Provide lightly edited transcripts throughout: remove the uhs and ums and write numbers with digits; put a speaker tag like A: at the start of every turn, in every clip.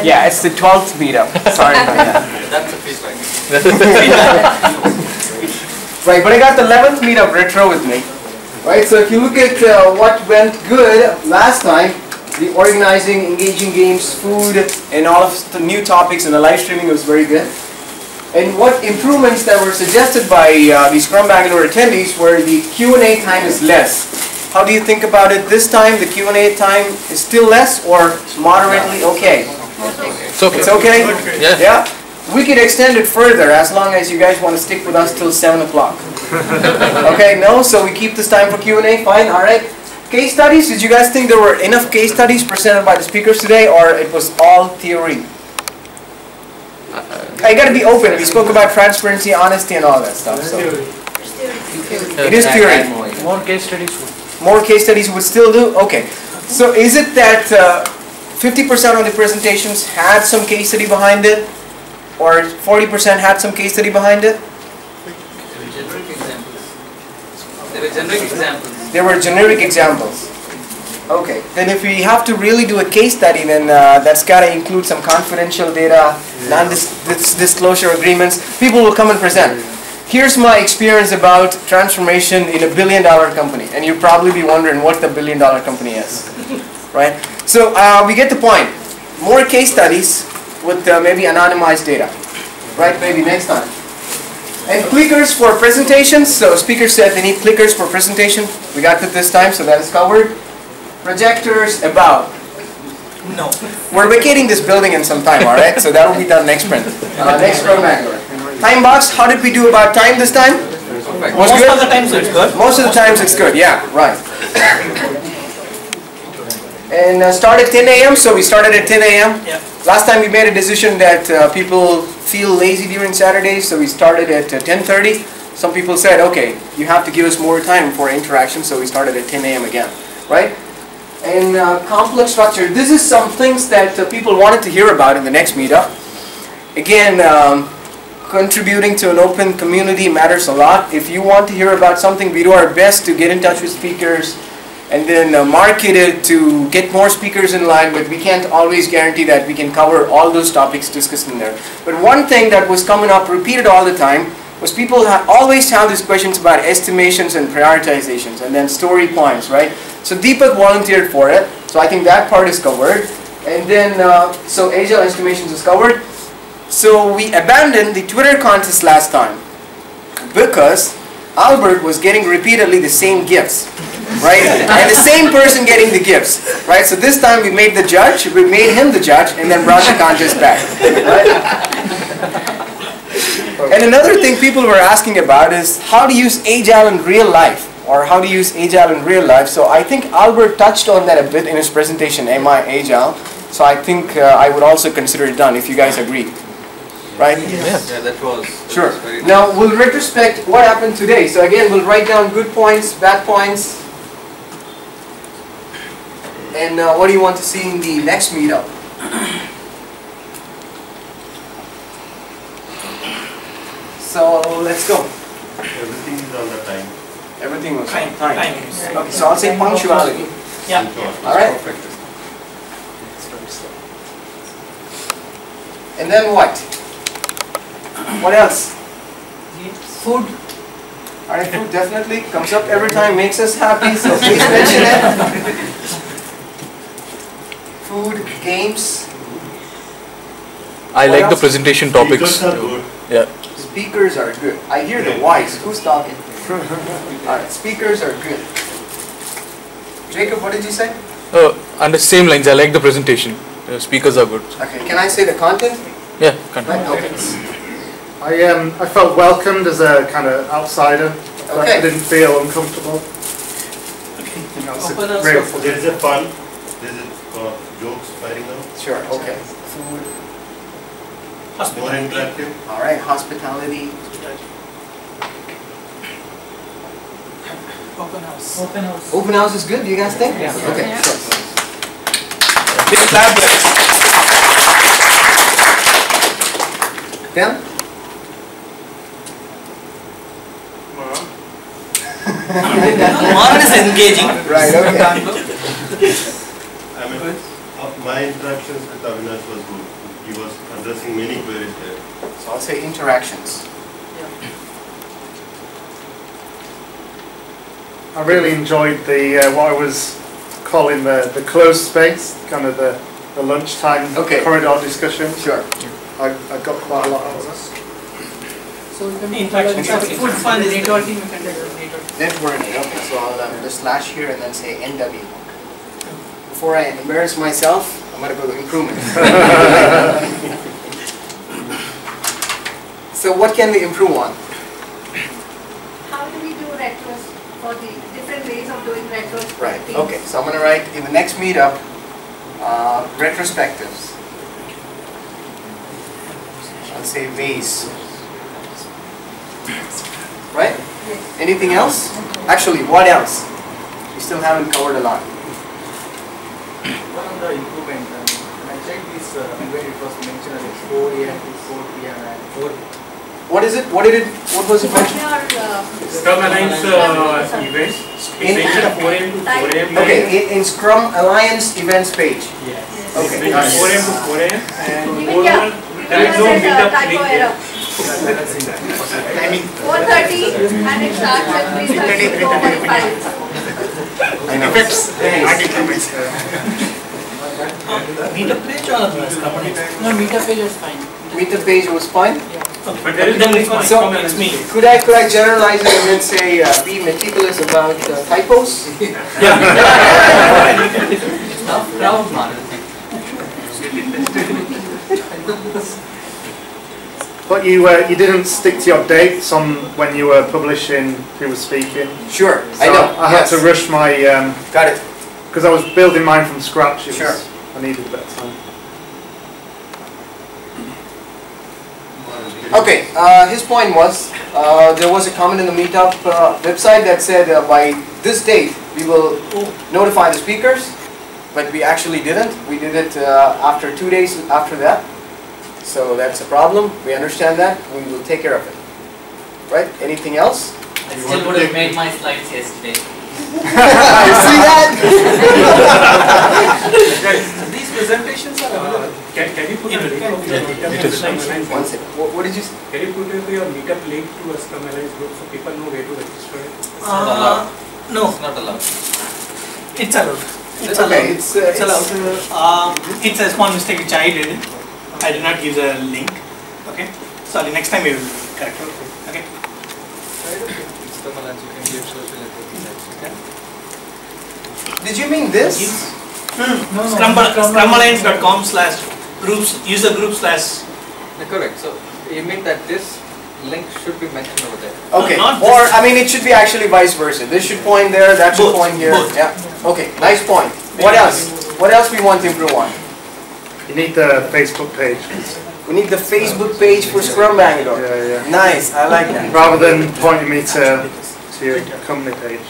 A: Yeah, it's the 12th meetup. Sorry about that.
B: That's a feedback.
A: Right, but I got the 11th meetup retro with me. Right, so if you look at what went good last time, the organizing, engaging games, food, and all of the new topics and the live streaming was very good. And what improvements that were suggested by the Scrum Bangalore attendees were the Q&A time is less. How do you think about it this time? The Q&A time is still less or moderately okay?
C: It's okay.
A: It's okay?
C: Yeah.
A: Yeah? We could extend it further as long as you guys want to stick with us till 7 o'clock. Okay, no? So we keep this time for Q&A? Fine, alright. Case studies, did you guys think there were enough case studies presented by the speakers today, or it was all theory? I gotta be open. We spoke about transparency, honesty, and all that stuff. So. It is theory.
D: More case studies.
A: More case studies would still do? Okay. So is it that 50% of the presentations had some case study behind it? Or 40% had some case study behind it?
B: Generic examples. There were generic examples.
A: There were generic examples. Okay. Then if we have to really do a case study, then that's got to include some confidential data, non-disclosure agreements. People will come and present. Here's my experience about transformation in $1 billion company. And you'll probably be wondering what the $1 billion company is. Right? So we get the point. More case studies with maybe anonymized data. Right? Maybe next time. And clickers for presentations. So speakers said they need clickers for presentation. We got that this time, so that is covered. Projectors about.
B: No.
A: We're vacating this building in some time, alright? So that will be done next sprint. Next Scrum Bangalore. Time box, how did we do about time this time? Was
B: Most
A: good?
B: of the times it's good.
A: Most of the times it's good, yeah, right. And start at 10 a.m., so we started at 10 a.m.
B: Yeah.
A: Last time we made a decision that people feel lazy during Saturdays, so we started at 10:30. Some people said, okay, you have to give us more time for interaction, so we started at 10 a.m. again, right? And complex structure, this is some things that people wanted to hear about in the next meetup. Again, contributing to an open community matters a lot. If you want to hear about something, we do our best to get in touch with speakers and then market it to get more speakers in line, but we can't always guarantee that we can cover all those topics discussed in there. But one thing that was coming up repeated all the time was people always have these questions about estimations and prioritizations and then story points, right? So Deepak volunteered for it, so I think that part is covered. And then, so Agile estimations is covered. So we abandoned the Twitter contest last time because Albert was getting repeatedly the same gifts, right? And the same person getting the gifts, right? So this time we made the judge, we made him the judge, and then brought the contest back, right? And another thing people were asking about is how to use Agile in real life, or how to use Agile in real life. So I think Albert touched on that a bit in his presentation, Am I Agile? So I think I would also consider it done if you guys agree. Right?
B: Yes. Yeah, that was.
A: Sure.
B: Very
A: Now we'll retrospect what happened today. So again, we'll write down good points, bad points. And what do you want to see in the next meetup? So let's go.
E: Everything is on the time.
A: Everything was
B: Time.
A: on time.
B: Time.
A: Okay, so I'll say punctuality.
B: Yeah.
A: All right. And then what? What else? Food. All right, food definitely comes up every time, makes us happy. So please mention it. Food, games.
C: I
A: What
C: like the
A: else?
C: presentation topics.
E: Speakers are good.
C: Yeah.
A: Speakers are good. I hear the voice. Who's talking? All right, speakers are good. Jacob, what did you say?
C: On the same lines, I like the presentation. Speakers are good.
A: Okay, can I say the content?
C: Yeah, continue.
A: Right, okay.
D: I felt welcomed as a kind of outsider.
A: Okay.
D: I didn't feel uncomfortable. You know, it's
B: Open
D: a
B: us
D: real
B: up.
E: There is a fun. There is jokes firing out.
A: Sure, okay. Food.
E: More interactive.
A: All right, hospitality.
B: Open house. Open house.
A: Open house is good, do you guys think?
B: Yeah.
A: Okay,
B: Yeah.
A: sure. Big clap. Dan?
B: Modern is engaging.
A: Right, okay.
E: I mean, my interactions with Avinash was good. He was addressing many queries there.
A: So I'll say interactions.
D: I really enjoyed the what I was calling the closed space, kind of the lunchtime corridor discussion.
A: Sure.
D: I got quite a lot out of this.
B: So interaction. Food fun is networking.
A: Networking. Okay, so I'll just slash here and then say NW. Before I embarrass myself, I'm going to go to improvement. So what can we improve on?
F: How do we do retros for the different ways of doing retros?
A: Right. Okay. So I'm going to write in the next meetup, retrospectives. I'll say ways. Right?
F: Yes.
A: Anything else? Actually, what else? We still haven't covered a lot.
B: One of the improvement, when I checked this event, it was mentioned as 4 a.m. to 4 p.m. and 4.
A: What is it? What was it mentioned?
G: Scrum Alliance events. It mentioned 4 a.m. to 4 a.m.
A: Okay, in Scrum Alliance events page.
G: Yes.
A: Okay.
G: It mentioned 4 a.m. to 4 a.m. and
F: Yeah.
G: there is no meetup link there.
F: 4:30 and it starts at 3:30 to 4:45.
A: I know.
B: Meetup page or Scrum Alliance? No, meetup page is fine.
A: Meetup page was fine.
G: But there is no link on
A: So
G: Scrum Alliance.
A: could I generalize it and then say be meticulous about typos?
D: But you didn't stick to your dates on when you were publishing who was speaking.
A: Sure,
D: So
A: I know.
D: I had to rush my
A: Got it.
D: because I was building mine from scratch.
A: Sure.
D: I needed a bit of time.
A: Okay, his point was there was a comment in the meetup website that said by this date we will notify the speakers, but we actually didn't. We did it after 2 days after that. So that's a problem. We understand that. We will take care of it. Right? Anything else?
H: I still would have made my slides yesterday.
A: You see that?
B: These presentations are available.
G: Can you put a link of your meetup slides?
A: One second. What did you say?
G: Can you put your meetup link to a Scrum Alliance group so people know where to register it?
B: No,
H: It's not allowed.
B: it's allowed. It's
A: Okay,
B: allowed. It's allowed. It's a small mistake which I did. I did not give the link. Okay. Sorry, next time we will correct it. Okay.
H: Scrum Alliance, you can give social networking sites.
A: Did you mean this?
B: Scrumalliance.com/groups user group slash.
H: Correct. So you mean that this link should be mentioned over there?
A: Okay.
B: Not
A: Or
B: this.
A: I mean, it should be actually vice versa. This should point there. That should
B: Both,
A: point here.
B: both.
A: Yeah. Okay. Nice point. What else? What else we want to improve on?
D: You need the Facebook page
A: We need the Facebook page for Scrum Bangalore.
D: Yeah.
A: Nice. I like that.
D: rather than pointing me to your company page.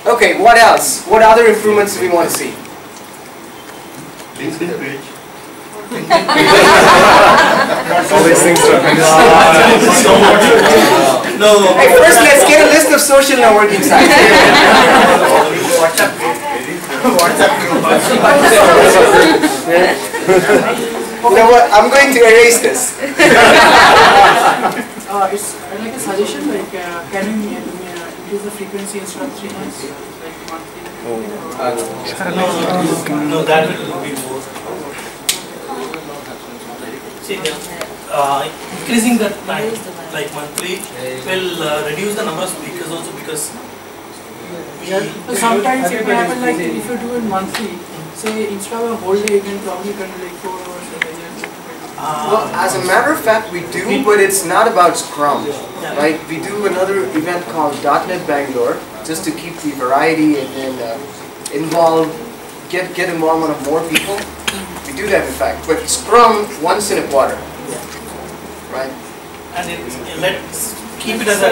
A: Okay. What else? What other improvements do we want to see?
E: LinkedIn page.
D: All these things are
B: No.
A: Hey, first let's get a list of social networking sites. You know what? I'm going to erase this.
I: It's like a suggestion, like can we increase the frequency instead of 3 months, like monthly?
B: No, that will be more. See, increasing the time, like monthly, will reduce the number of speakers also because
I: Sometimes it may happen like if you do it monthly, say instead of a whole day, you can probably do like 4 hours a day.
A: Well, as a matter of fact, we do, but it's not about Scrum, right? We do another event called .NET Bangalore, just to keep the variety and get involvement of more people. We do that, in fact, but Scrum once in a quarter, right?
B: and let's keep it as a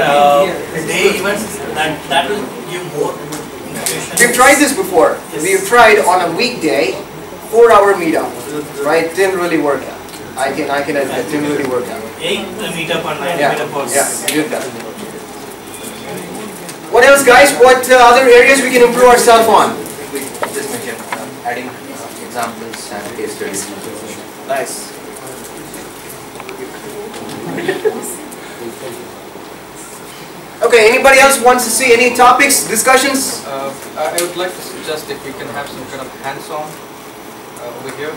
B: day event. That will give more information.
A: We've tried this before. We've tried on a weekday, 4-hour meetup, right? Didn't really work out. I can admit, it didn't really work out.
B: 8 meetup and 9
A: Yeah,
B: meetup was.
A: yeah, we did that. What else, guys? What other areas we can improve ourselves on?
H: adding examples and case studies.
A: Nice. Okay, anybody else wants to see any topics, discussions?
H: I would like to suggest if we can have some kind of hands-on over here.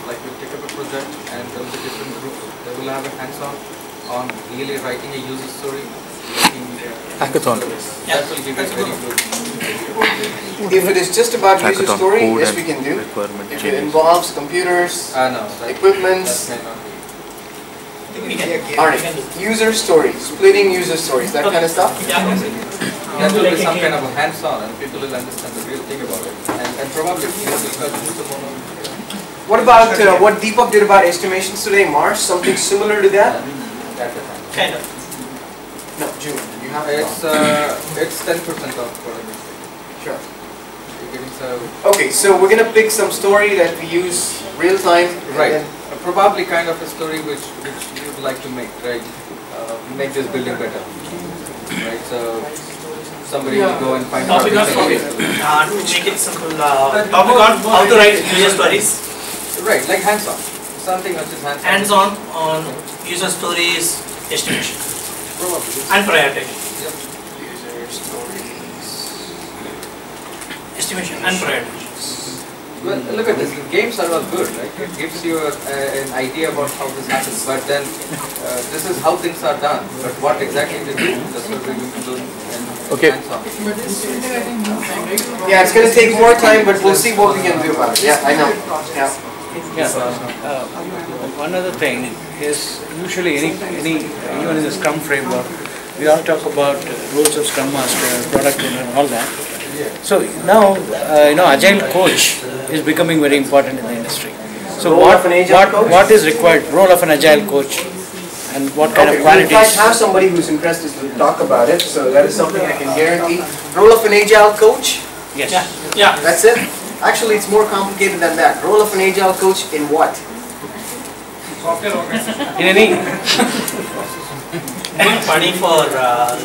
H: Like we'll take up a project and there will be different groups. They will have a hands-on on really writing a user story.
C: Hackathon.
H: That will give us very good.
A: If it is just about user
C: Hackathon,
A: story,
C: code
A: yes
C: and
A: we can do.
C: requirement
A: If it
C: changes.
A: involves computers,
H: No,
A: equipments,
H: that may not be.
A: Arnie, user stories, splitting user stories, that kind of stuff?
H: That will be some kind of a hands-on and people will understand the real thing about it. And probably
A: What about what Deepak did about estimations today, Marsh? Something similar to that?
B: Kind of.
A: No, June. You have
H: It's 10% of what I mistake.
A: Sure.
H: You're getting so
A: Okay, so we're gonna pick some story that we use real time. and
H: right.
A: then-
H: Probably kind of a story which you would like to make, right? Make this building better, right? So somebody will go and find out.
B: Topic on to make it simple. Topic on how to write user stories.
H: Right, like hands-on. Something which is hands-on.
B: Hands-on on user stories estimation
H: Probably.
B: and prioritization.
H: Yep.
A: User stories.
B: Estimation and prioritization.
H: Well, look at this. The games are all good, right? It gives you an idea about how this happens. But then, this is how things are done. But what exactly they do, that's what we're going to do.
C: Okay.
H: Hands-on.
I: But this will take, I think, more time, right?
A: Yeah, it's gonna take more time, but we'll see what we can do about it. Yeah, I know. Yeah.
J: One other thing is usually even in the Scrum framework, we all talk about roles of Scrum Master, product owner, and all that. So now, Agile coach is becoming very important in the industry. So
A: Role of an Agile coach?
J: what is required? Role of an Agile coach, and what kind of
A: Okay, we in fact
J: qualities?
A: have somebody who's interested to talk about it, so that is something I can guarantee. Role of an Agile coach?
J: Yes.
B: Yeah.
A: That's it? Actually, it's more complicated than that. Role of an Agile coach in what?
J: In any
B: Good money for that.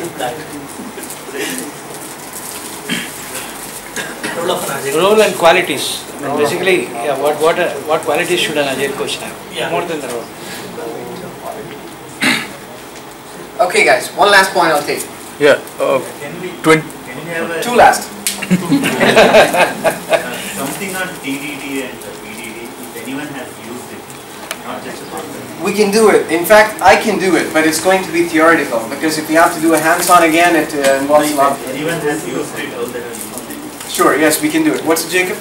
B: Role of an agile.
J: role and qualities. I mean, basically, yeah, what qualities should an Agile coach have?
B: Yeah.
J: More than the role.
A: Okay guys, one last point I'll take.
C: Yeah. 20.
A: Two last.
K: Something on TDD and PDD, if anyone has used it, not just a concept.
A: We can do it. In fact, I can do it, but it's going to be theoretical because if we have to do a hands-on again, it involves a lot.
K: If anyone has used it,
A: Sure, yes, we can do it. What's it, Jacob?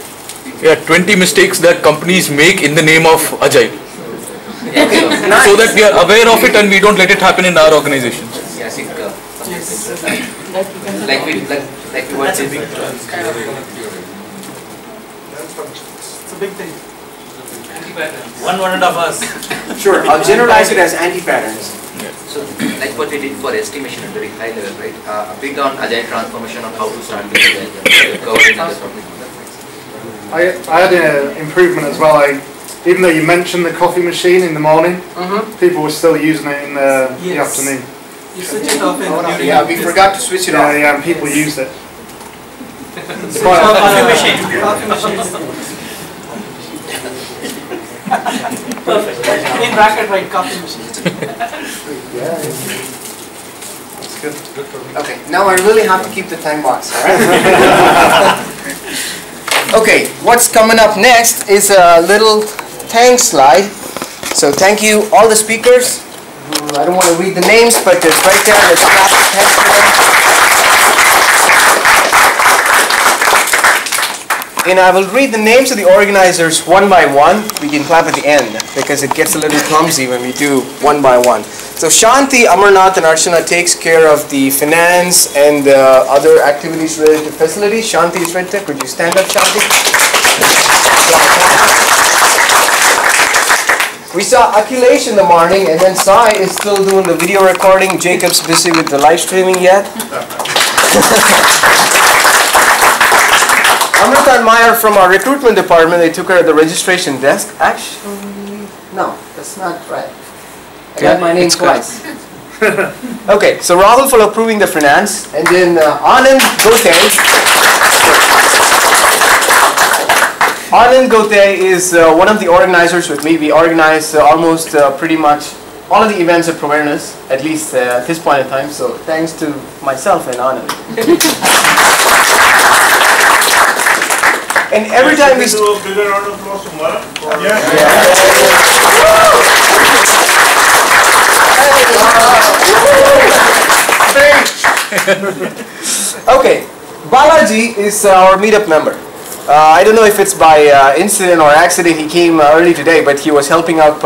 C: Yeah, 20 mistakes that companies make in the name of Agile.
A: Okay, nice.
C: So that we are aware of it and we don't let it happen in our organizations.
H: Yes, it does.
I: Like
H: we were
B: That's a big
H: It's kind of theory.
B: It's a big thing. 1.5 hours.
A: Sure, I'll generalize it as anti-patterns.
H: So, like what we did for estimation at very high level, right? A big on agile transformation on how to start with agile. Covering the topic.
D: I had an improvement as well. Even though you mentioned the coffee machine in the morning, people were still using it in the afternoon.
B: You switch it off in the morning.
A: Yeah, we forgot to switch it off.
D: Yeah, and people used it.
B: Switch off coffee machine. Coffee machine. Perfect. In bracket, right? Coffee machine.
D: Yeah. That's good.
A: Okay, now I really have to keep the time box, alright? Okay, what's coming up next is a little thanks slide. So thank you all the speakers. I don't want to read the names, but it's right there. Let's clap the thanks for them. And I will read the names of the organizers one by one. We can clap at the end because it gets a little clumsy when we do one by one. So Shanti, Amarnath and Archana takes care of the finance and other activities related to facilities. Shanti is right there. Could you stand up, Shanti? We saw Akhilesh in the morning, and then Sai is still doing the video recording. Jacob's busy with the live streaming yet. Amrita and Maya are from our recruitment department. They took her at the registration desk. Actually, no, that's not right. I got my name twice. Okay, so Rahul for approving the finance, and then Anand Gote Anand Gote is one of the organizers with me. We organize almost pretty much all of the events at Provernas, at least at this point in time. So thanks to myself and Anand. And every time we do a bigger round of applause tomorrow. Okay, Balaji is our meetup member. I don't know if it's by incident or accident he came early today, but he was helping us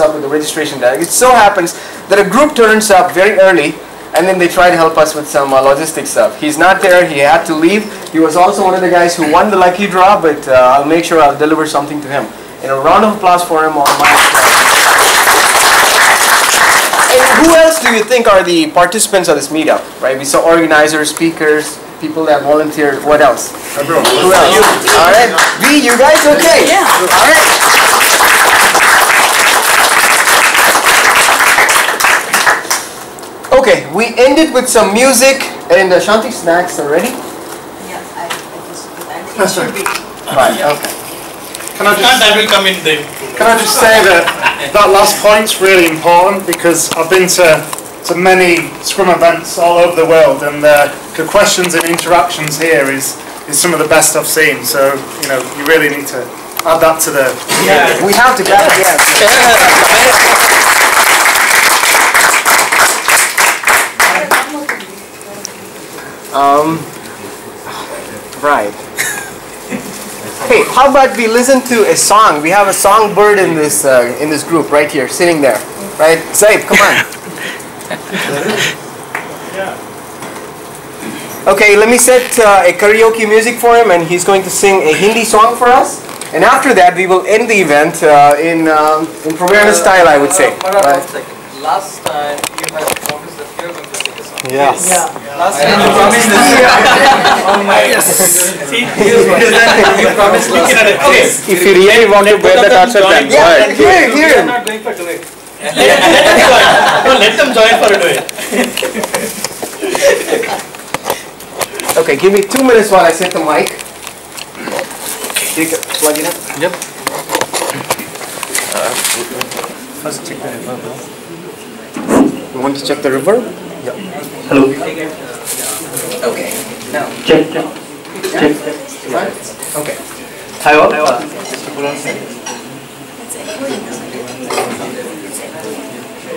A: out with the registration desk. It so happens that a group turns up very early, and then they try to help us with some logistics stuff. He's not there. He had to leave. He was also one of the guys who won the lucky draw, but I'll make sure I'll deliver something to him. And a round of applause for him on my behalf. And who else do you think are the participants of this meetup? Right? We saw organizers, speakers, people that volunteered. What else? Everyone. Who else? You. All right. V, you guys okay? Yeah. All right. Okay, we ended with some music and Shanti, snacks already?
F: Yeah, it should be.
A: Right, okay.
B: I will come in then.
D: Can I just say that that last point's really important, because I've been to many Scrum events all over the world, and the questions and interactions here is some of the best I've seen. So, you know, you really need to add that to the...
A: Yeah, we have to get it. Right. Hey, how about we listen to a song? We have a songbird in this group right here, sitting there. Right? Zaid, come on. Okay, let me set a karaoke music for him, and he's going to sing a Hindi song for us. And after that, we will end the event in Proverna style, I would say.
H: Right. Last time you had promised that you're going to sing a song.
A: Yes.
H: Yeah. Last time you promised this. Oh my. Yes. See, you promised last time. Okay.
C: If you really want to bear the torture, then go ahead.
A: Here.
H: I'm not going for duet.
B: Let them join for a duet.
A: Okay, give me 2 minutes while I set the mic. Plug it in.
C: Yep.
A: First check the reverb. You want to check the reverb? Yeah.
L: Hello.
A: Okay. Now.
L: Check.
A: Right? Okay.
L: Hi all.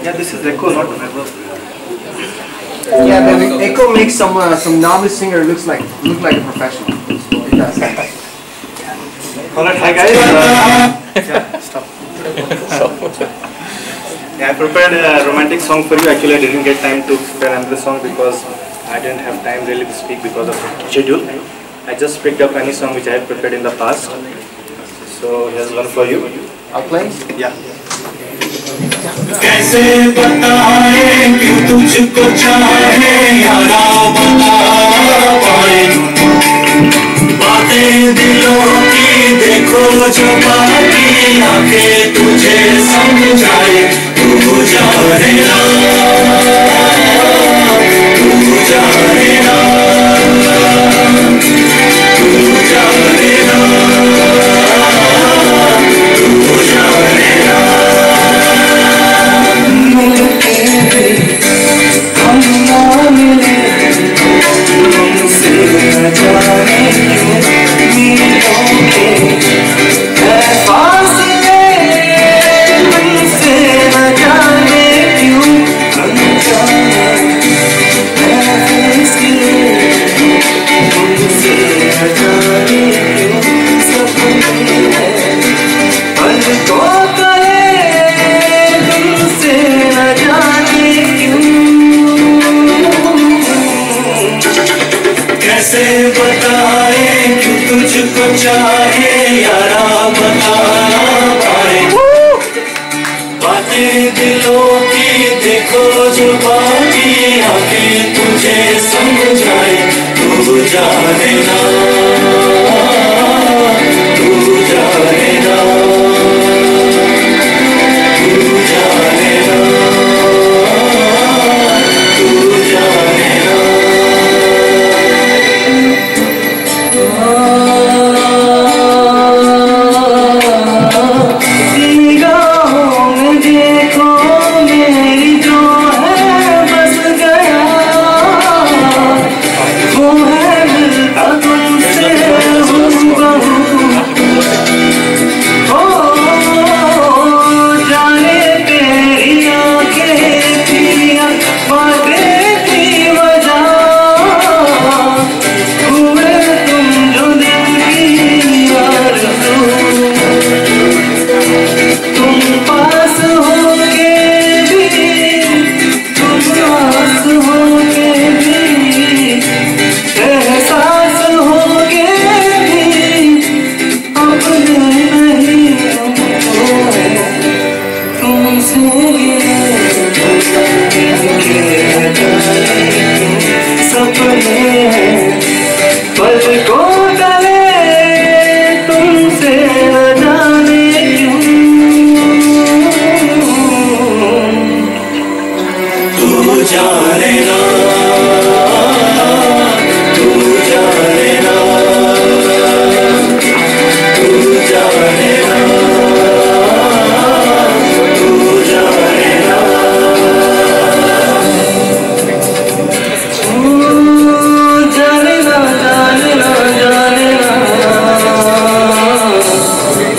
L: Yeah, this is echo, not reverb.
A: Yeah, the echo makes some novice singer look like a professional. It does.
L: Alright, hi guys. Yeah, stop. Yeah, I prepared a romantic song for you. Actually, I didn't get time to prepare another song because I didn't have time really to speak because of schedule. I just picked up any song which I had prepared in the past. So here's one for you.
A: I'll play?
L: Yeah.
M: कैसे बताएं क्यों तुझको चाहे यारा बता पाए बातें दिलों की देखो जो बाकी आंखें तुझे समझाए तू जाने ना तू जाने ना तू जाने ना तू जाने ना हम ना मिले तुमसे न जाने क्यों मिलोगे है फासले तुमसे न जाने क्यों अनजाने है फैसले तुमसे न जाने क्यों सपने हैं पलकों तले तुमसे न जाने कैसे बताए क्यों तुझको चाहे यारा बता पाए बातें दिलों की देखो जो बाकी आंखें तुझे समझाए तू जाने ना तू जाने ना तू जाने ना तू जाने ना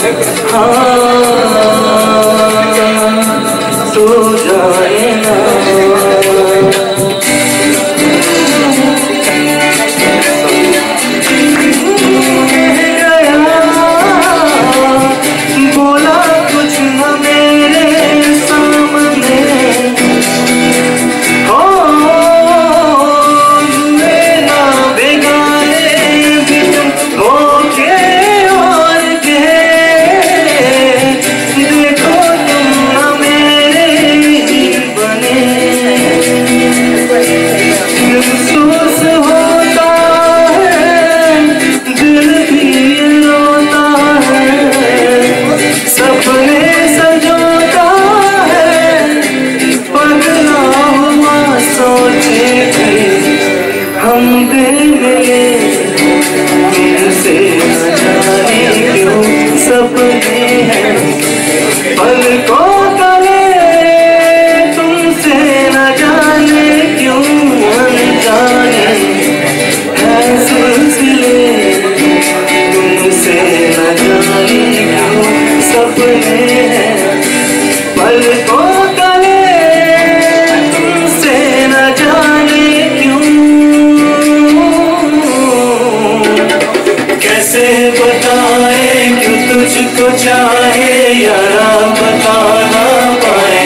M: तू जाने ना बोला कुछ न मेरे सामने हो मेरा बेगाने भी तुम हो के और के देखो तुम न मेरे ही बने महसूस होता है दिल भी रोता है सपने सजोता है पगला हुआ सोचे कि हम मिले तुमसे न जाने क्यों सपने हैं पलकों तले तुमसे न जाने क्यों अनजाने हैं सिलसिले तुमसे न जाने क्यों सपने हैं पलकों तले तुमसे न जाने क्यों कैसे बताए क्यों तुझको चाहे यारा बता ना पाए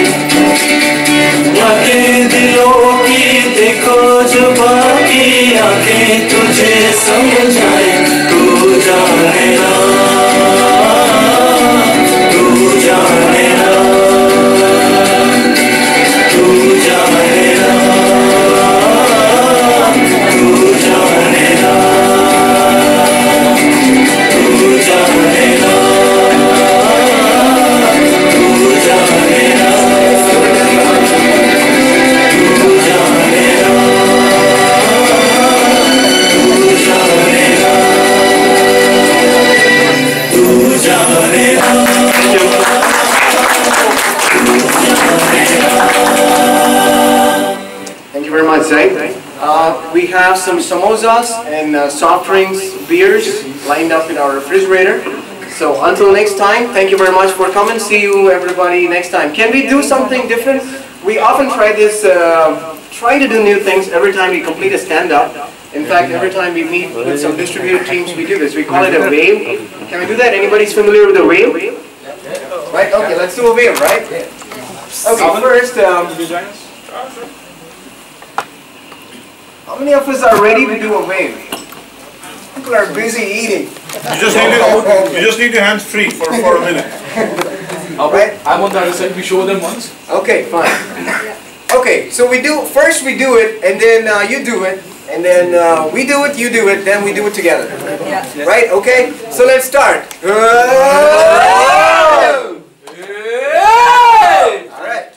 M: आंखें दिलों की देखो जो बाकी आंखें तुझे समझाए तू जाने ना तू जाने ना तू जाने ना तू जाने ना तू जाने ना तू जाने ना तू जाने ना तू जाने ना
A: Thank you very much, Zaid. We have some samosas and soft drinks, beers lined up in our refrigerator. So until next time, thank you very much for coming. See you everybody next time. Can we do something different? We often try this, try to do new things every time we complete a stand-up. In fact, every time we meet with some distributed teams, we do this. We call it a wave. Can we do that? Anybody's familiar with a wave? Right? Okay, let's do a wave, right? Okay, first, how many of us are ready to do a wave? People are busy eating.
N: You just need your hands free for a minute.
A: Right?
C: I'm on the other side. We show them once.
A: Okay, fine. Okay, so first we do it, and then you do it, and then we do it, you do it, then we do it together. Right? Okay? So let's start. Alright.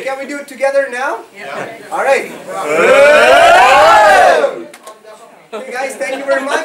A: Can we do it together now? Yeah. Alright. Okay guys, thank you very much.